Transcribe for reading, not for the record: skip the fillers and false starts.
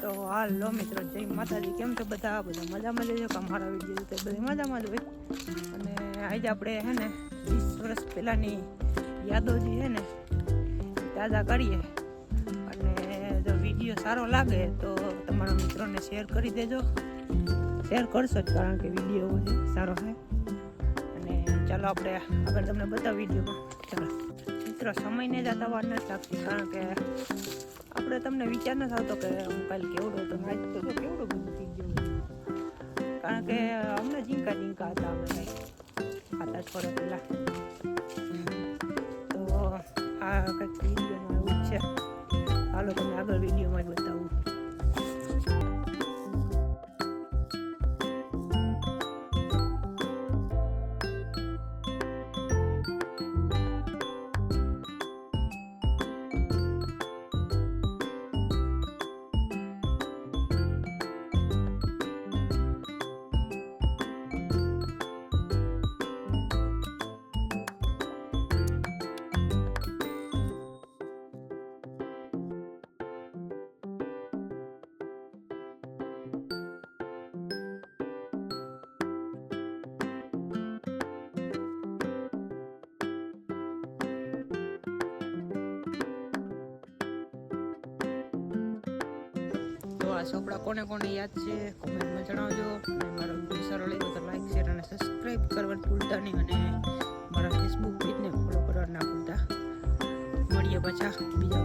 તો હાલો મિત્રો, જય માતાજી. કેમ છો બધા? મજામાં જ છો કે મારા વિડીયો તો બધા મજામાં જ હોય. અને આજે આપણે હે ને 20 વર્ષ પહેલાંની યાદો જે છે ને તાજા કરીએ. અને જો વિડીયો સારો લાગે તો તમારા મિત્રોને શેર કરી દેજો. શેર કરશો જ, કારણ કે વિડીયો સારો છે. અને ચાલો આપણે આગળ તમને બતાવી વિડીયોમાં. ચાલો મિત્રો, સમયને જ આ વાર નથી લાગતી, કારણ કે આપણે તમને વિચાર ન આવતો કે હું કાલે કેવડો હતો, આજ તો કેવડો બધું થઈ ગયું. કારણ કે અમને ઝીંકા હતા અમે 7-8 વર્ષ પહેલાં. તો આ કંઈક વિડીયોમાં એવું જ છે. હાલો તમને આગળ વિડીયોમાં જ બતાવું. આ ચોપડા કોને કોને યાદ છે કોમેન્ટમાં જણાવજો. અને મારો વિડીયો સારો લાગ્યો તો લાઈક, શેર અને સબસ્ક્રાઈબ કરવાનું ભૂલતા નહીં. અને મારા ફેસબુક પેજને ફોલો કરવા ના ભૂલતા. મળીએ પાછા બીજા